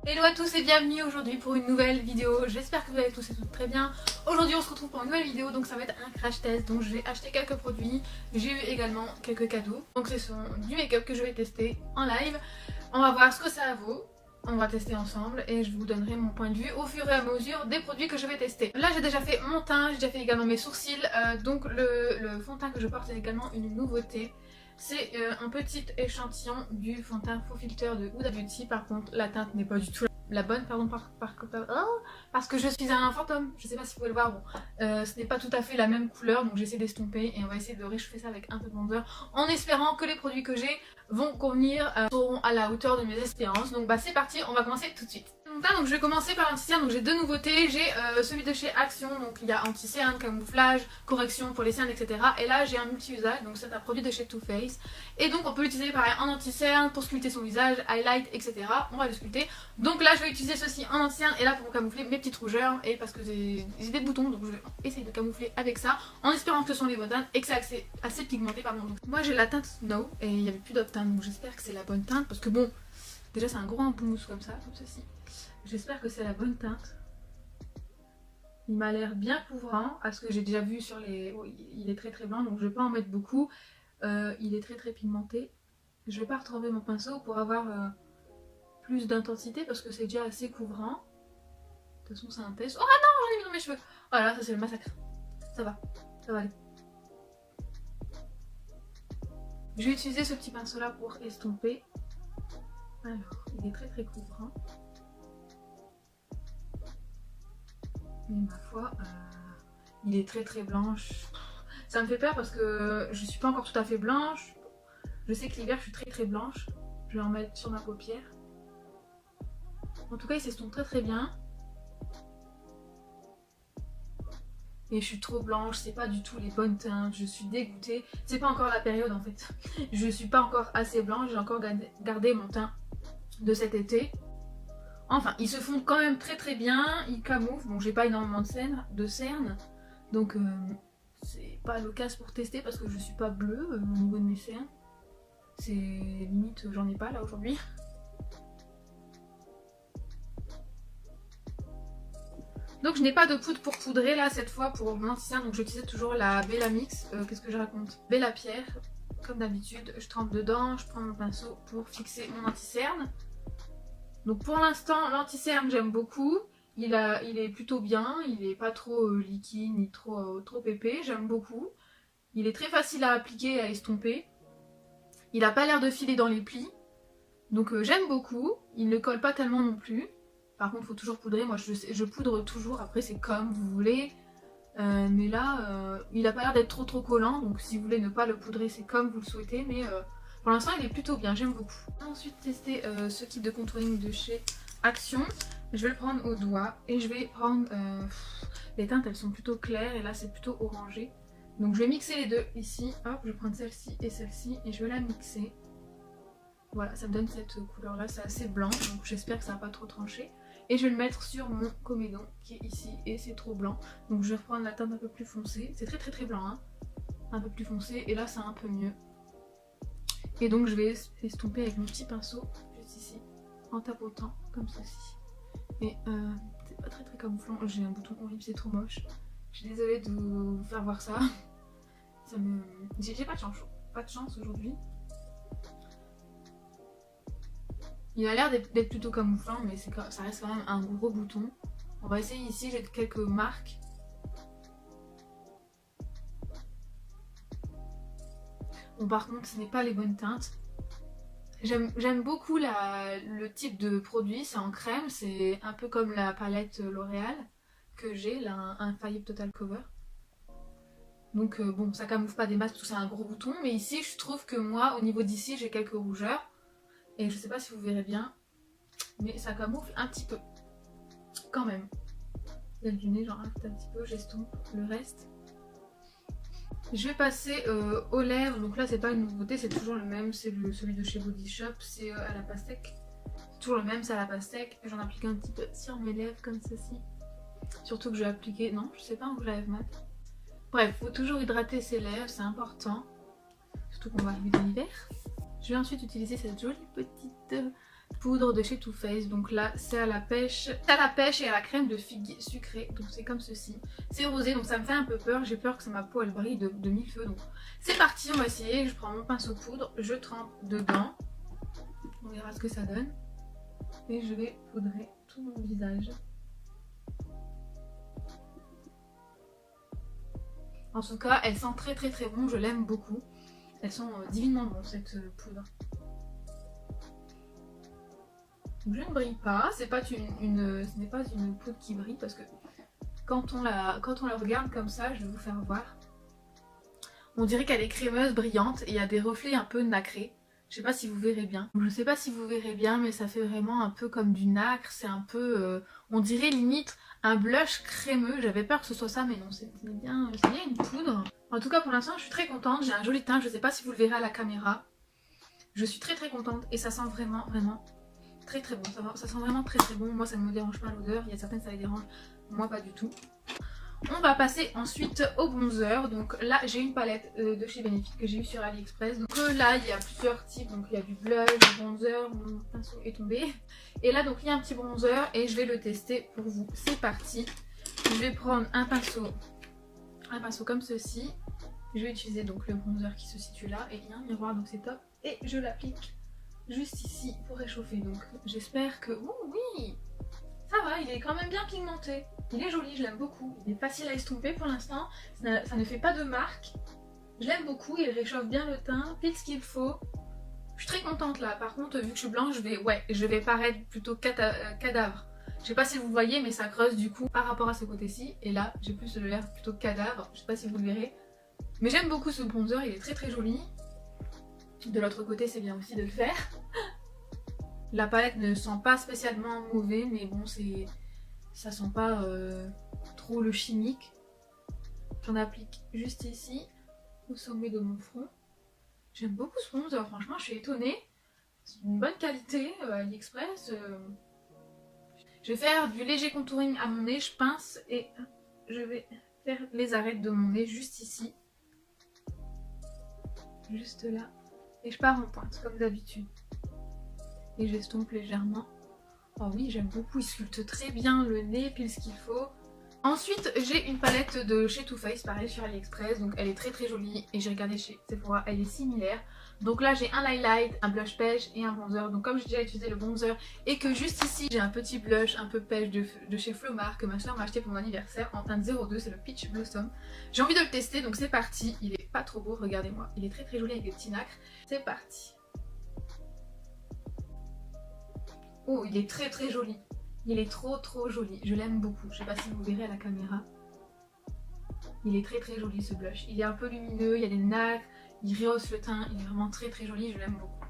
Hello à tous et bienvenue aujourd'hui pour une nouvelle vidéo. J'espère que vous allez tous et toutes très bien. Aujourd'hui on se retrouve pour une nouvelle vidéo, donc ça va être un crash test. Donc je vais acheter quelques produits, j'ai eu également quelques cadeaux. Donc ce sont du make-up que je vais tester en live. On va voir ce que ça vaut. On va tester ensemble et je vous donnerai mon point de vue au fur et à mesure des produits que je vais tester. Là j'ai déjà fait mon teint, j'ai déjà fait également mes sourcils. Donc le fond de teint que je porte est également une nouveauté. C'est un petit échantillon du fond de teint Faux Filter de Huda Beauty. Par contre la teinte n'est pas du tout la bonne, pardon, parce que je suis un fantôme. Je sais pas si vous pouvez le voir, bon, ce n'est pas tout à fait la même couleur, donc j'essaie d'estomper et on va essayer de réchauffer ça avec un peu de bronzer en espérant que les produits que j'ai vont convenir, seront à la hauteur de mes espérances. Donc bah c'est parti, on va commencer tout de suite. Donc je vais commencer par l'anti-cerne. Donc j'ai deux nouveautés, j'ai celui de chez Action, donc il y a anti-cerne, camouflage, correction pour les cernes, etc. Et là j'ai un multi-usage, donc c'est un produit de chez Too Faced. Et donc on peut l'utiliser pareil en anti-cerne pour sculpter son visage, highlight, etc. On va le sculpter. Donc là je vais utiliser ceci en anti-cerne et là pour camoufler mes petites rougeurs et parce que j'ai des boutons, donc je vais essayer de camoufler avec ça en espérant que ce sont les bonnes teintes et que c'est assez pigmenté, pardon. Donc, moi j'ai la teinte Snow et il n'y avait plus d'autres teintes, donc j'espère que c'est la bonne teinte parce que bon, déjà c'est un gros mousse comme ça, comme ceci. J'espère que c'est la bonne teinte. Il m'a l'air bien couvrant, à ce que j'ai déjà vu sur les... Oh, il est très très blanc, donc je vais pas en mettre beaucoup. Il est très très pigmenté. Je vais pas retrouver mon pinceau pour avoir plus d'intensité parce que c'est déjà assez couvrant. De toute façon c'est un test. Oh non, j'en ai mis dans mes cheveux. Voilà, ça c'est le massacre. Ça va aller. Je vais utiliser ce petit pinceau là pour estomper. Alors, il est très très couvrant. Mais ma foi, il est très très blanche. Ça me fait peur parce que je suis pas encore tout à fait blanche. Je sais que l'hiver je suis très très blanche. Je vais en mettre sur ma paupière. En tout cas il s'estompe très très bien. Et je suis trop blanche, c'est pas du tout les bonnes teintes, je suis dégoûtée. C'est pas encore la période en fait. Je suis pas encore assez blanche, j'ai encore gardé mon teint de cet été. Enfin, ils se font quand même très très bien, ils camouflent. Bon, j'ai pas énormément de cernes, donc c'est pas l'occasion pour tester parce que je suis pas bleue au niveau de mes cernes. C'est limite, j'en ai pas là aujourd'hui. Donc je n'ai pas de poudre pour poudrer là cette fois pour mon anti-cerne, donc j'utilisais toujours la Bella Mix. Qu'est-ce que je raconte? Bella Pierre, comme d'habitude, je trempe dedans, je prends mon pinceau pour fixer mon anti-cerne. Donc pour l'instant l'anti-cerne j'aime beaucoup, il est plutôt bien, il est pas trop liquide ni trop épais, j'aime beaucoup. Il est très facile à appliquer et à estomper. Il a pas l'air de filer dans les plis, donc j'aime beaucoup. Il ne colle pas tellement non plus. Par contre il faut toujours poudrer, moi je poudre toujours, après c'est comme vous voulez. Mais là il a pas l'air d'être trop collant, donc si vous voulez ne pas le poudrer c'est comme vous le souhaitez, mais... pour l'instant il est plutôt bien, j'aime beaucoup. Ensuite tester ce kit de contouring de chez Action. Je vais le prendre au doigt et je vais prendre... les teintes elles sont plutôt claires et là c'est plutôt orangé. Donc je vais mixer les deux ici. Hop, je vais prendre celle-ci et je vais la mixer. Voilà, ça me donne cette couleur là, c'est assez blanc donc j'espère que ça va pas trop trancher. Et je vais le mettre sur mon comédon qui est ici et c'est trop blanc. Donc je vais reprendre la teinte un peu plus foncée. C'est très très très blanc hein. Un peu plus foncé et là c'est un peu mieux. Et donc je vais estomper avec mon petit pinceau, juste ici, en tapotant, comme ceci. Et c'est pas très très camouflant, j'ai un bouton horrible, c'est trop moche. Je suis désolée de vous faire voir ça. J'ai pas de chance aujourd'hui. Il a l'air d'être plutôt camouflant, mais ça reste quand même un gros bouton. On va essayer ici, j'ai quelques marques. Bon par contre ce n'est pas les bonnes teintes. J'aime beaucoup le type de produit, c'est en crème, c'est un peu comme la palette L'Oréal que j'ai, là, un Infallible Total Cover. Donc bon ça camoufle pas des masses parce que c'est un gros bouton, mais ici je trouve que moi au niveau d'ici j'ai quelques rougeurs. Et je sais pas si vous verrez bien, mais ça camoufle un petit peu, quand même. Celle du nez j'en rajoute un petit peu, j'estompe le reste. Je vais passer aux lèvres, donc là c'est pas une nouveauté, c'est toujours le même, c'est celui de chez Body Shop, c'est à la pastèque. C'est toujours le même, c'est à la pastèque. J'en applique un petit peu sur mes lèvres comme ceci. Surtout que je vais appliquer, non je sais pas, un rouge à lèvres mat. Bref, faut toujours hydrater ses lèvres, c'est important. Surtout qu'on va arriver dans l'hiver. Je vais ensuite utiliser cette jolie petite poudre de chez Too Faced. Donc là c'est à la pêche et à la crème de figue sucrée. Donc c'est comme ceci. C'est rosé donc ça me fait un peu peur. J'ai peur que ma peau elle brille de mille feux. Donc c'est parti, on va essayer. Je prends mon pinceau poudre, je trempe dedans. On verra ce que ça donne. Et je vais poudrer tout mon visage. En tout cas elle sent très très très bon, je l'aime beaucoup. Elles sont divinement bonnes cette poudre. Donc je ne brille pas, ce n'est pas une poudre qui brille parce que quand on la regarde comme ça, je vais vous faire voir. On dirait qu'elle est crémeuse, brillante et il y a des reflets un peu nacrés. Je sais pas si vous verrez bien. Je sais pas si vous verrez bien mais ça fait vraiment un peu comme du nacre, c'est un peu, on dirait limite un blush crémeux. J'avais peur que ce soit ça mais non, c'est bien une poudre. En tout cas pour l'instant je suis très contente, j'ai un joli teint, je sais pas si vous le verrez à la caméra. Je suis très très contente et ça sent vraiment très très bon, ça sent vraiment très très bon. Moi ça ne me dérange pas l'odeur, il y a certaines ça les dérange, moi pas du tout. On va passer ensuite au bronzer. Donc là j'ai une palette de chez Benefit que j'ai eu sur AliExpress. Donc là il y a plusieurs types, donc il y a du blush, du bronzer, mon pinceau est tombé. Et là donc il y a un petit bronzer et je vais le tester pour vous. C'est parti. Je vais prendre un pinceau comme ceci. Je vais utiliser donc le bronzer qui se situe là et il y a un miroir donc c'est top. Et je l'applique juste ici pour réchauffer. Donc j'espère que... Oh oui, ça va, il est quand même bien pigmenté. Il est joli, je l'aime beaucoup. Il est facile à estomper pour l'instant. Ça ne fait pas de marque. Je l'aime beaucoup, il réchauffe bien le teint, pile ce qu'il faut. Je suis très contente là. Par contre, vu que je suis blanche, je vais paraître plutôt cadavre. Je sais pas si vous voyez, mais ça creuse du coup par rapport à ce côté-ci. Et là, j'ai plus l'air plutôt cadavre. Je sais pas si vous le verrez. Mais j'aime beaucoup ce bronzer, il est très très joli. De l'autre côté, c'est bien aussi de le faire. La palette ne sent pas spécialement mauvais, mais bon, ça sent pas trop le chimique. J'en applique juste ici, au sommet de mon front. J'aime beaucoup ce bronzer, franchement, je suis étonnée. C'est une bonne qualité, AliExpress. Je vais faire du léger contouring à mon nez, je pince et je vais faire les arêtes de mon nez juste ici. Juste là. Et je pars en pointe, comme d'habitude. Et j'estompe légèrement. Oh oui, j'aime beaucoup, il sculpte très bien le nez, pile ce qu'il faut. Ensuite, j'ai une palette de chez Too Faced, pareil sur AliExpress, donc elle est très très jolie. Et j'ai regardé chez Sephora, elle est similaire. Donc là, j'ai un highlight, un blush pêche et un bronzer. Donc comme j'ai déjà utilisé le bronzer et que juste ici, j'ai un petit blush un peu pêche de chez Flomar que ma soeur m'a acheté pour mon anniversaire en teinte 02, c'est le Peach Blossom. J'ai envie de le tester, donc c'est parti. Il est pas trop beau, regardez-moi. Il est très très joli avec des petits nacres. C'est parti. Oh, il est très très joli. Il est trop trop joli. Je l'aime beaucoup. Je sais pas si vous verrez à la caméra. Il est très très joli ce blush. Il est un peu lumineux, il y a des nacres, il rehausse le teint. Il est vraiment très très joli. Je l'aime beaucoup.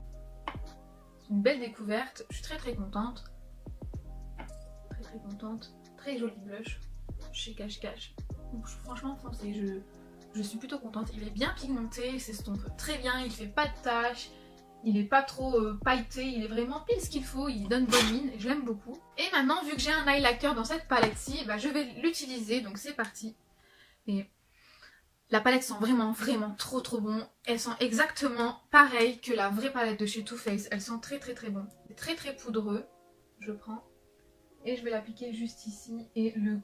C'est une belle découverte. Je suis très très contente. Très très contente. Très joli blush. Chez Cache Cache. Donc franchement foncez. Je suis plutôt contente. Il est bien pigmenté. Il s'estompe très bien. Il fait pas de taches. Il est pas trop pailleté, il est vraiment pile ce qu'il faut, il donne bonne mine, je l'aime beaucoup. Et maintenant, vu que j'ai un highlighter dans cette palette-ci, bah, je vais l'utiliser, donc c'est parti. Et la palette sent vraiment trop trop bon. Elle sent exactement pareil que la vraie palette de chez Too Faced. Elle sent très très très bon. C'est très très poudreux. Je prends et je vais l'appliquer juste ici. Et le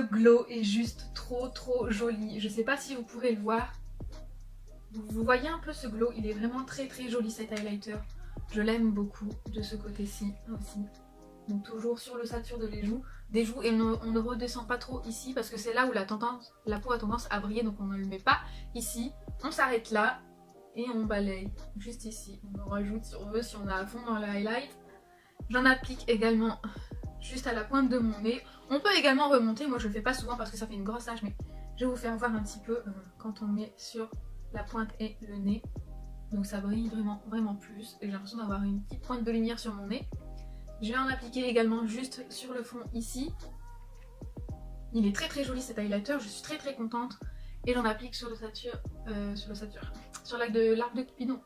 glow est juste trop trop joli. Je sais pas si vous pourrez le voir. Vous voyez un peu ce glow, il est vraiment très très joli cet highlighter. Je l'aime beaucoup de ce côté-ci aussi. Donc toujours sur l'ossature des joues et on ne redescend pas trop ici parce que c'est là où la peau a tendance à briller, donc on ne le met pas ici. On s'arrête là et on balaye juste ici. On en rajoute si on veut, si on a à fond dans le highlight. J'en applique également juste à la pointe de mon nez. On peut également remonter, moi je le fais pas souvent parce que ça fait une grosse tache, mais je vais vous faire voir un petit peu quand on met sur la pointe et le nez. Donc ça brille vraiment plus. Et j'ai l'impression d'avoir une petite pointe de lumière sur mon nez. Je vais en appliquer également juste sur le fond ici. Il est très très joli cet highlighter, je suis très très contente. Et j'en applique sur l'arc de Cupidon.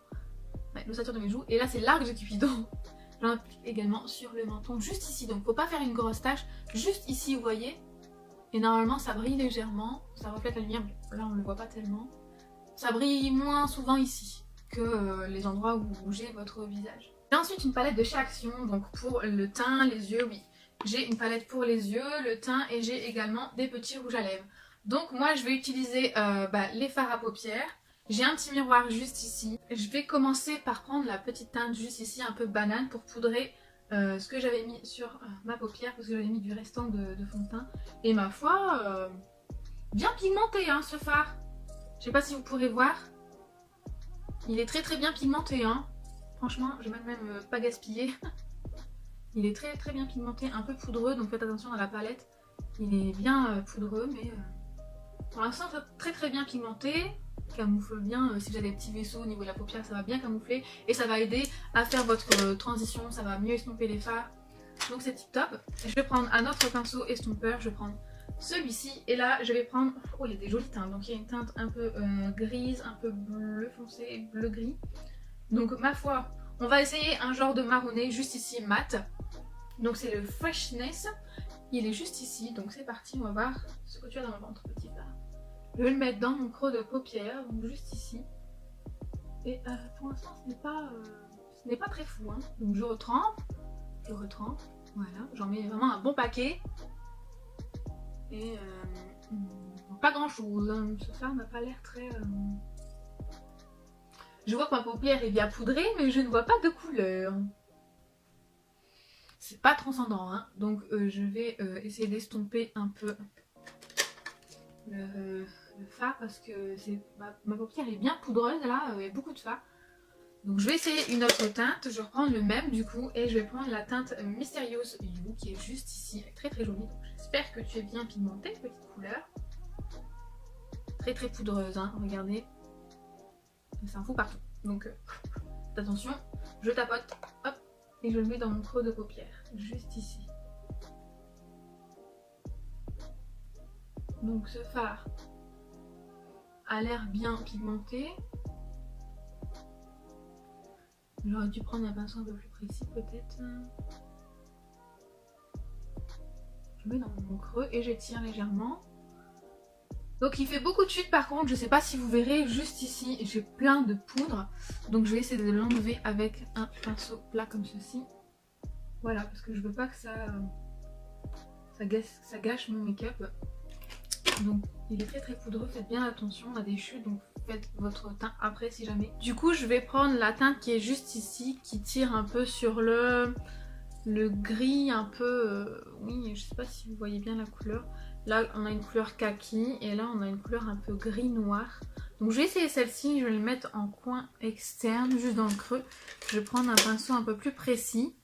Ouais, l'ossature de mes joues. Et là c'est l'arc de Cupidon. J'en applique également sur le menton, juste ici. Donc faut pas faire une grosse tache, juste ici vous voyez. Et normalement ça brille légèrement, ça reflète la lumière, mais là on le voit pas tellement. Ça brille moins souvent ici que les endroits où vous bougez votre visage. J'ai ensuite une palette de chez Action, donc pour le teint, les yeux, oui. J'ai une palette pour les yeux, le teint et j'ai également des petits rouges à lèvres. Donc moi je vais utiliser les fards à paupières. J'ai un petit miroir juste ici. Je vais commencer par prendre la petite teinte juste ici, un peu banane, pour poudrer ce que j'avais mis sur ma paupière, parce que j'avais mis du restant de fond de teint. Et ma foi, bien pigmenté hein, ce fard. Je sais pas si vous pourrez voir. Il est très très bien pigmenté hein. Franchement, je vais même pas gaspiller. Il est très très bien pigmenté, un peu poudreux, donc faites attention à la palette. Il est bien poudreux, mais pour l'instant très très bien pigmenté. Camoufle bien, si vous avez des petits vaisseaux au niveau de la paupière, ça va bien camoufler. Et ça va aider à faire votre transition, ça va mieux estomper les fards. Donc c'est tip top. Je vais prendre un autre pinceau estompeur, je vais prendre celui-ci. Et là, je vais prendre... Oh, il y a des jolies teintes. Donc il y a une teinte un peu grise, un peu bleu foncé, bleu gris. Donc ma foi, on va essayer un genre de marronné juste ici mat. Donc c'est le Freshness. Il est juste ici, donc c'est parti, on va voir ce que tu as dans le ventre, petit fard. Je vais le mettre dans mon creux de paupière, donc juste ici. Et pour l'instant ce n'est pas très fou, hein. Donc je retrempe, voilà, j'en mets vraiment un bon paquet. Et pas grand chose, hein. Ce fard n'a pas l'air très... Je vois que ma paupière est bien poudrée, mais je ne vois pas de couleur. C'est pas transcendant, hein. Donc je vais essayer d'estomper un peu le fard parce que ma paupière est bien poudreuse là, il y a beaucoup de fard. Donc je vais essayer une autre teinte, je vais reprendre le même du coup et je vais prendre la teinte Mysterious You qui est juste ici, elle est très très jolie. Donc j'espère que tu es bien pigmentée, petite couleur. Très très poudreuse, hein, regardez. C'est un fou partout. Donc attention, je tapote, hop, et je le mets dans mon creux de paupière, juste ici. Donc ce fard a l'air bien pigmenté. J'aurais dû prendre un pinceau un peu plus précis peut-être. Je mets dans mon creux et j'étire légèrement. Donc il fait beaucoup de chute par contre, je sais pas si vous verrez, juste ici j'ai plein de poudre. Donc je vais essayer de l'enlever avec un pinceau plat comme ceci. Voilà, parce que je veux pas que ça gâche mon make-up. Donc il est très très poudreux, faites bien attention à des chutes, donc faites votre teint après si jamais. Du coup je vais prendre la teinte qui est juste ici, qui tire un peu sur le gris un peu, oui je sais pas si vous voyez bien la couleur. Là on a une couleur kaki et là on a une couleur un peu gris noir. Donc je vais essayer celle-ci, je vais le mettre en coin externe, juste dans le creux. Je vais prendre un pinceau un peu plus précis.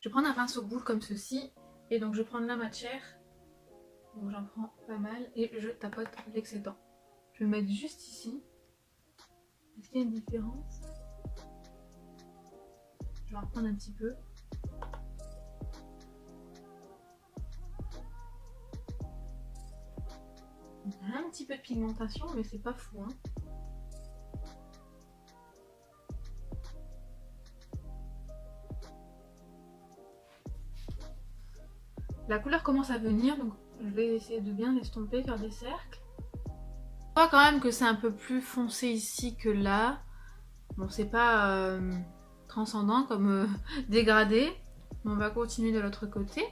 Je vais prendre un pinceau boule comme ceci et donc je vais prendre la matière. Donc j'en prends pas mal et je tapote l'excédent. Je vais mettre juste ici. Est-ce qu'il y a une différence? Je vais en reprendre un petit peu. On a un petit peu de pigmentation mais c'est pas fou hein. La couleur commence à venir donc je vais essayer de bien l'estomper, faire des cercles. On voit quand même que c'est un peu plus foncé ici que là. Bon c'est pas transcendant comme dégradé. Mais on va continuer de l'autre côté.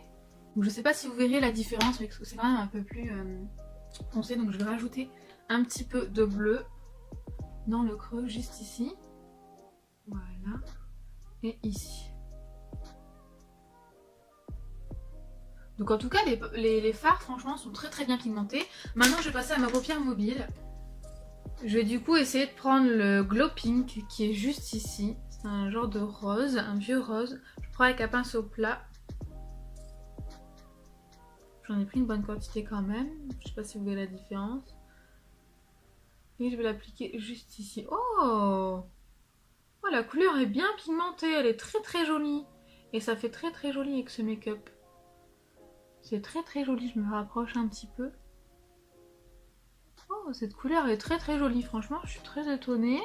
Donc, je sais pas si vous verrez la différence mais c'est quand même un peu plus foncé. Donc je vais rajouter un petit peu de bleu dans le creux juste ici. Voilà. Et ici. Donc en tout cas les fards franchement sont très très bien pigmentés. Maintenant je vais passer à ma paupière mobile. Je vais du coup essayer de prendre le Glow Pink qui est juste ici. C'est un genre de rose, un vieux rose. Je prends avec un pinceau plat. J'en ai pris une bonne quantité quand même. Je sais pas si vous voyez la différence. Et je vais l'appliquer juste ici. Oh! Oh la couleur est bien pigmentée, elle est très très jolie. Et ça fait très très joli avec ce make-up. C'est très très joli, je me rapproche un petit peu. Oh, cette couleur est très très jolie, franchement, je suis très étonnée.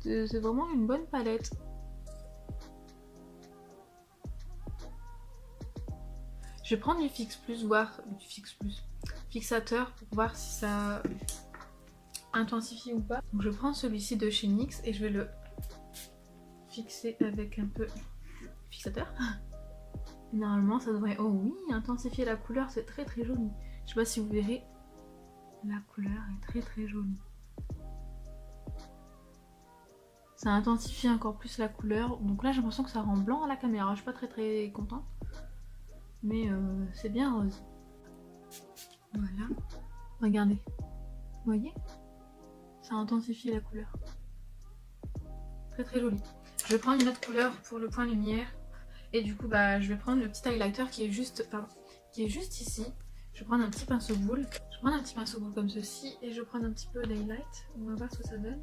C'est vraiment une bonne palette. Je vais prendre du Fix Plus, fixateur pour voir si ça intensifie ou pas. Donc je prends celui-ci de chez NYX et je vais le fixer avec un peu fixateur. Normalement ça devrait, oh oui, intensifier la couleur, c'est très très joli. Je sais pas si vous verrez, la couleur est très jolie. Ça intensifie encore plus la couleur. Donc là j'ai l'impression que ça rend blanc à la caméra. Je suis pas très contente. Mais c'est bien rose. Voilà. Regardez. Vous voyez? Ça intensifie la couleur. Très joli. Je vais prendre une autre couleur pour le point lumière. Et du coup bah je vais prendre le petit highlighter qui est juste, ici. Je vais prendre un petit pinceau boule. Je vais prendre un petit pinceau boule comme ceci. Et je vais prendre un petit peu d'highlight. On va voir ce que ça donne.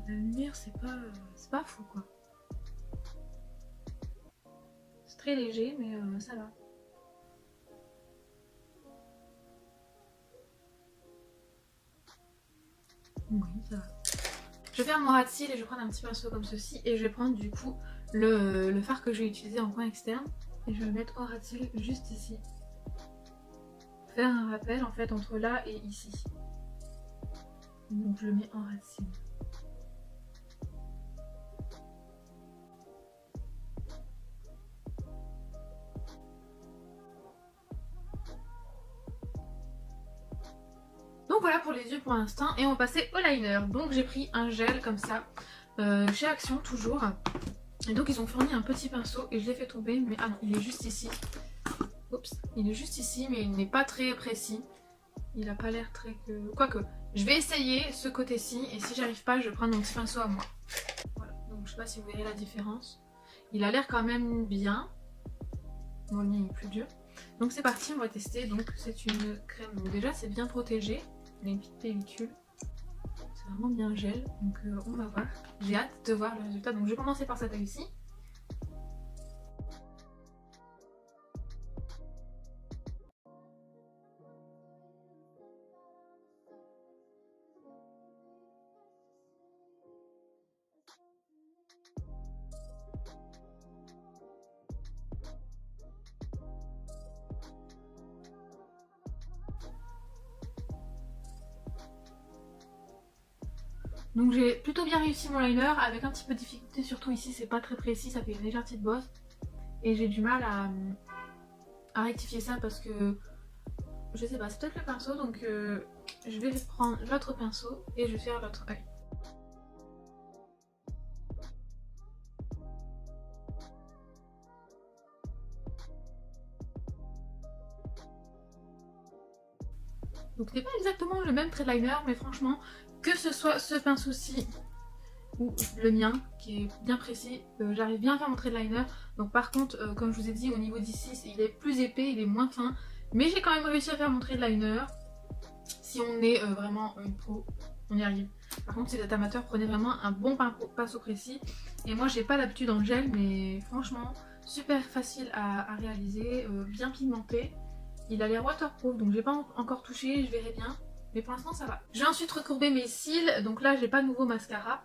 La lumière c'est pas fou quoi. C'est très léger mais ça va. Oui ça va. Je vais faire mon ras de cils et je vais prendre un petit pinceau comme ceci. Et je vais prendre du coup le fard que je vais utiliser en coin externe. Et je vais le mettre au ras de cils juste ici. Faire un rappel en fait entre là et ici. Donc je le mets en ras de cils. Donc voilà pour les yeux pour l'instant et on va passer au liner. Donc j'ai pris un gel comme ça, chez Action toujours. Et donc ils ont fourni un petit pinceau et je l'ai fait tomber, mais ah non, il est juste ici. Oups, il est juste ici mais il n'est pas très précis. Il a pas l'air très... Quoique, je vais essayer ce côté-ci et si j'arrive pas je vais prendre mon petit pinceau à moi. Voilà, donc je sais pas si vous verrez la différence. Il a l'air quand même bien. Bon, le mien il est plus dur. Donc c'est parti, on va tester. Donc c'est une crème, donc déjà c'est bien protégé. Il y a une petite pellicule. C'est vraiment bien gel. Donc on va voir. J'ai hâte de voir le résultat. Donc je vais commencer par cette taille-ci. Donc j'ai plutôt bien réussi mon liner avec un petit peu de difficulté, surtout ici c'est pas très précis, ça fait une légère petite bosse. Et j'ai du mal à rectifier ça parce que je sais pas, c'est peut-être le pinceau donc je vais prendre l'autre pinceau et je vais faire l'autre œil. Donc c'est pas exactement le même trait de liner mais franchement que ce soit ce pinceau-ci ou le mien qui est bien précis, j'arrive bien à faire mon trait de liner. Donc par contre comme je vous ai dit au niveau d'ici il est plus épais, il est moins fin, mais j'ai quand même réussi à faire mon trait de liner. Si on est vraiment une pro, on y arrive. Par contre si vous êtes amateur, prenez vraiment un bon pinceau précis. Et moi j'ai pas l'habitude en gel mais franchement super facile à réaliser, bien pigmenté. Il a l'air waterproof donc j'ai pas encore touché, je verrai bien. Mais pour l'instant ça va. Je vais ensuite recourber mes cils. Donc là j'ai pas de nouveau mascara.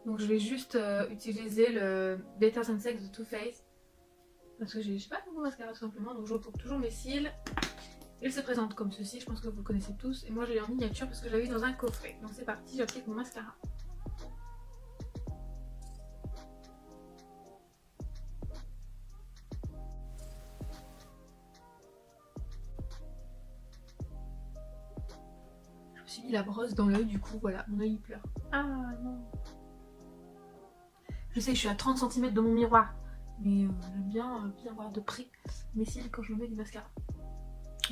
Donc je vais juste utiliser le Beta Sensex de Too Faced. Parce que j'ai pas de nouveau mascara tout simplement. Donc je recourbe toujours mes cils. Il se présente comme ceci, je pense que vous le connaissez tous. Et moi je l'ai en miniature parce que je l'avais dans un coffret. Donc c'est parti, j'applique mon mascara. Je me suis mis la brosse dans l'œil, du coup voilà, mon œil il pleure. Ah non. Je sais que je suis à 30 cm de mon miroir. Mais j'aime bien voir de près mes cils quand je me mets du mascara.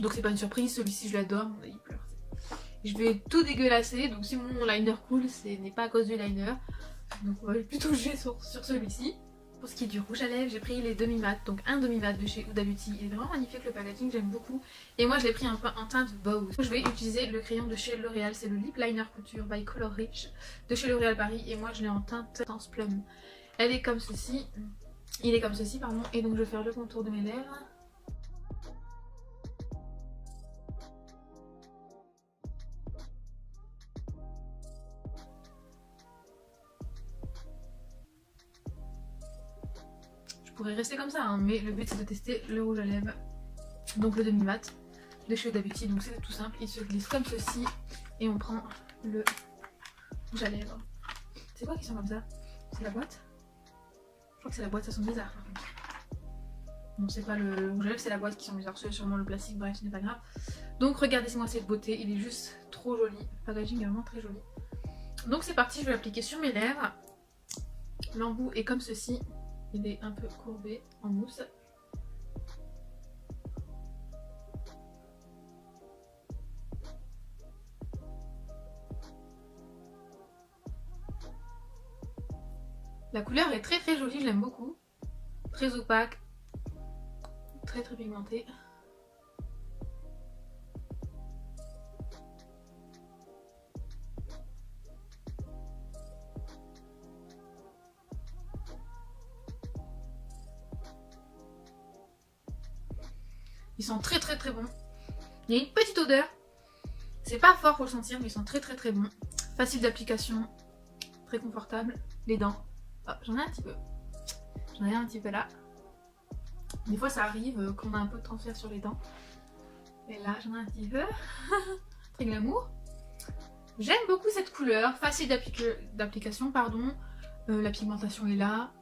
Donc c'est pas une surprise, celui-ci je l'adore, mon œil il pleure. Je vais tout dégueulasser, donc si mon liner coule, ce n'est pas à cause du liner. Donc on va plutôt jouer sur celui-ci. Pour ce qui est du rouge à lèvres, j'ai pris les demi-mat, donc un demi-mat de chez Huda Beauty. Il est vraiment magnifique le packaging, j'aime beaucoup. Et moi je l'ai pris un peu en teinte Bows. Je vais utiliser le crayon de chez L'Oréal, c'est le Lip Liner Couture by Color Rich de chez L'Oréal Paris. Et moi je l'ai en teinte Intense Plum. Elle est comme ceci, il est comme ceci pardon. Et donc je vais faire le contour de mes lèvres. Je pourrais rester comme ça, hein, mais le but c'est de tester le rouge à lèvres, donc le demi-mat de chez Huda Beauty. Donc c'est tout simple, il se glisse comme ceci et on prend le rouge à lèvres. C'est quoi qui sent comme ça? C'est la boîte? Je crois que c'est la boîte, ça sent bizarre par contre. Non, c'est pas le rouge à lèvres, c'est la boîte qui sent bizarre. C'est sûrement le plastique, bref, ce n'est pas grave. Donc regardez-moi cette beauté, il est juste trop joli. Le packaging est vraiment très joli. Donc c'est parti, je vais l'appliquer sur mes lèvres. L'embout est comme ceci. Il est un peu courbé en mousse. La couleur est très jolie, je l'aime beaucoup. Très opaque. Très pigmentée. Ils sont très bons. Il y a une petite odeur. C'est pas fort pour le sentir, mais ils sont très bons. Facile d'application. Très confortable. Les dents. Oh, j'en ai un petit peu. J'en ai un petit peu là. Des fois ça arrive qu'on a un peu de transfert sur les dents. Et là j'en ai un petit peu. Très glamour. J'aime beaucoup cette couleur. Facile d'application, pardon. La pigmentation est là.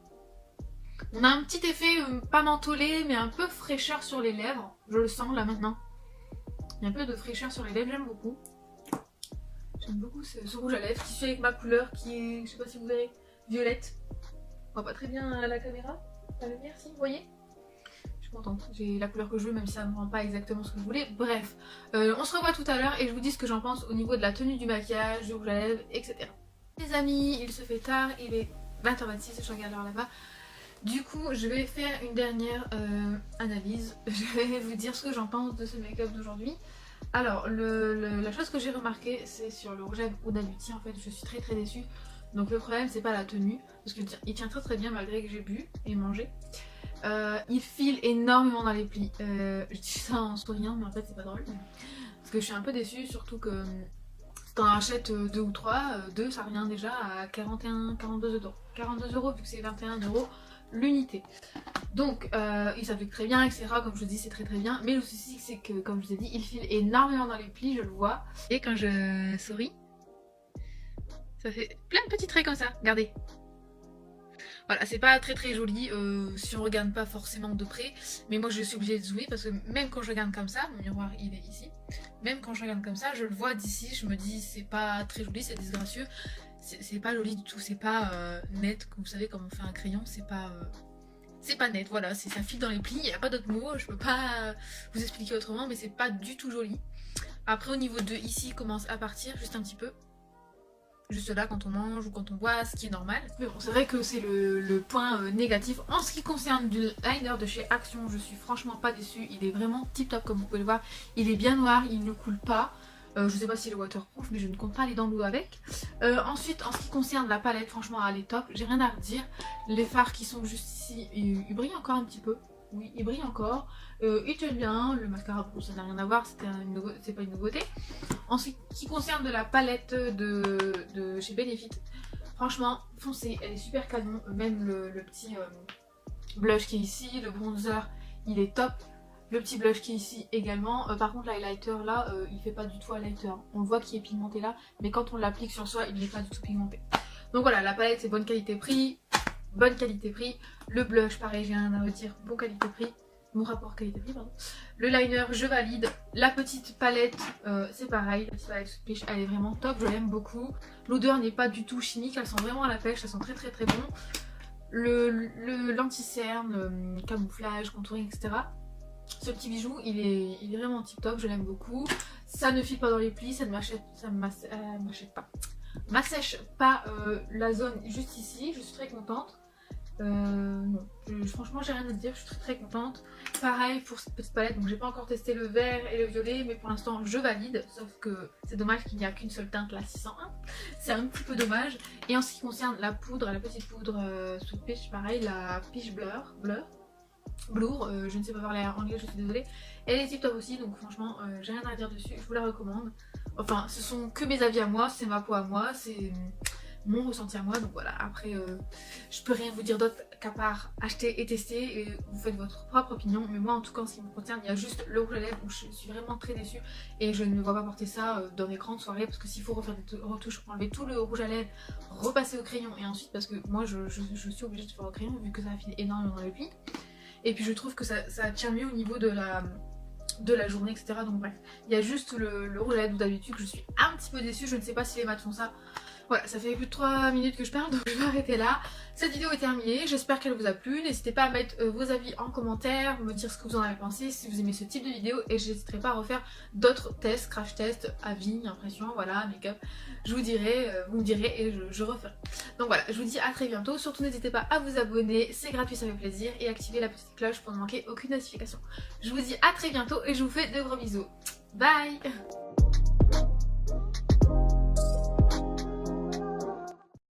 On a un petit effet pas mentholé mais un peu fraîcheur sur les lèvres. Je le sens là maintenant. Il y a un peu de fraîcheur sur les lèvres, j'aime beaucoup. J'aime beaucoup ce rouge à lèvres qui suit avec ma couleur qui est, je sais pas si vous verrez, violette. On voit pas très bien à la caméra. La lumière, si, vous voyez? Je suis contente. J'ai la couleur que je veux même si ça ne me rend pas exactement ce que je voulais. Bref, on se revoit tout à l'heure et je vous dis ce que j'en pense au niveau de la tenue du maquillage, du rouge à lèvres, etc. Les amis, il se fait tard, il est 20h26, je regarde l'heure là-bas. Du coup, je vais faire une dernière analyse. Je vais vous dire ce que j'en pense de ce make-up d'aujourd'hui. Alors, la chose que j'ai remarqué, c'est sur le rouge à lèvres Huda Beauty. En fait, je suis très déçue. Donc le problème, c'est pas la tenue, parce qu'il tient très bien malgré que j'ai bu et mangé. Il file énormément dans les plis. Je dis ça en souriant, mais en fait, c'est pas drôle. Parce que je suis un peu déçue, surtout que si t'en achètes 2 ou 3, 2 ça revient déjà à 42 euros. 42 euros vu que c'est 21 euros l'unité. Donc il s'applique très bien, etc. Comme je vous dis, c'est très bien. Mais le souci, c'est que, comme je vous ai dit, il file énormément dans les plis, je le vois. Et quand je souris, ça fait plein de petits traits comme ça, regardez. Voilà, c'est pas très joli si on regarde pas forcément de près. Mais moi je suis obligée de zoomer parce que même quand je regarde comme ça, mon miroir il est ici. Même quand je regarde comme ça, je le vois d'ici, je me dis c'est pas très joli, c'est disgracieux. C'est pas joli du tout, c'est pas net, comme vous savez comme on fait un crayon, c'est pas net, voilà, ça file dans les plis, il n'y a pas d'autre mot, je peux pas vous expliquer autrement, mais c'est pas du tout joli. Après au niveau de ici, il commence à partir juste un petit peu. Juste là quand on mange ou quand on boit, ce qui est normal. Mais bon, c'est vrai que c'est le point négatif. En ce qui concerne du liner de chez Action, je suis franchement pas déçue. Il est vraiment tip top comme vous pouvez le voir. Il est bien noir, il ne coule pas. Je sais pas si est waterproof, mais je ne compte pas aller dans l'eau avec. Ensuite, en ce qui concerne la palette, franchement elle est top. J'ai rien à redire. Les fards qui sont juste ici, ils brillent encore un petit peu. Oui, il brille encore. Il tient bien. Le mascara, bon, ça n'a rien à voir, c'est pas une nouveauté. En ce qui concerne de la palette de chez Benefit, franchement, foncez, elle est super canon. Même le petit blush qui est ici, le bronzer, il est top. Le petit blush qui est ici également. Par contre, l'highlighter là, il fait pas du tout highlighter. On le voit qu'il est pigmenté là, mais quand on l'applique sur soi, il n'est pas du tout pigmenté. Donc voilà, la palette c'est bonne qualité-prix. Bonne qualité-prix. Le blush, pareil, j'ai rien à redire. Bon qualité-prix. Mon rapport qualité-prix, pardon. Le liner, je valide. La petite palette, c'est pareil. La petite palette Peach, elle est vraiment top. Je l'aime beaucoup. L'odeur n'est pas du tout chimique. Elle sent vraiment à la pêche. Elle sent très bon. Le lenti-cerne, camouflage, contouring, etc. Ce petit bijou, il est vraiment tip top. Je l'aime beaucoup. Ça ne file pas dans les plis. Ça ne m'assèche pas la zone juste ici. Je suis très contente. Non, franchement j'ai rien à dire, je suis très contente. Pareil pour cette petite palette, donc j'ai pas encore testé le vert et le violet, mais pour l'instant je valide. Sauf que c'est dommage qu'il n'y a qu'une seule teinte, la 601. C'est un petit peu dommage. Et en ce qui concerne la poudre, la petite poudre sous Peach, pareil, la Peach Blur, je ne sais pas parler anglais, je suis désolée. Elle est tip top aussi, donc franchement j'ai rien à dire dessus, je vous la recommande. Enfin, ce sont que mes avis à moi, c'est ma peau à moi, mon ressenti à moi. Donc voilà, après je peux rien vous dire d'autre qu'à part acheter et tester et vous faites votre propre opinion. Mais moi en tout cas en ce qui me concerne, il y a juste le rouge à lèvres où je suis vraiment très déçue et je ne me vois pas porter ça dans des grandes soirées, parce que s'il faut refaire des retouches, enlever tout le rouge à lèvres, repasser au crayon et ensuite, parce que moi je suis obligée de faire au crayon vu que ça affine énormément dans le pli. Et puis je trouve que ça tient mieux au niveau de la journée, etc. Donc bref, il y a juste le rouge à lèvres d'habitude que je suis un petit peu déçue. Je ne sais pas si les maths font ça. Voilà, ça fait plus de 3 minutes que je parle, donc je vais arrêter là. Cette vidéo est terminée, j'espère qu'elle vous a plu. N'hésitez pas à mettre vos avis en commentaire, me dire ce que vous en avez pensé, si vous aimez ce type de vidéo. Et je n'hésiterai pas à refaire d'autres tests, crash tests, avis, impression, voilà, make-up. Je vous dirai, vous me direz et je referai. Donc voilà, je vous dis à très bientôt. Surtout n'hésitez pas à vous abonner, c'est gratuit, ça fait plaisir. Et activer la petite cloche pour ne manquer aucune notification. Je vous dis à très bientôt et je vous fais de gros bisous. Bye!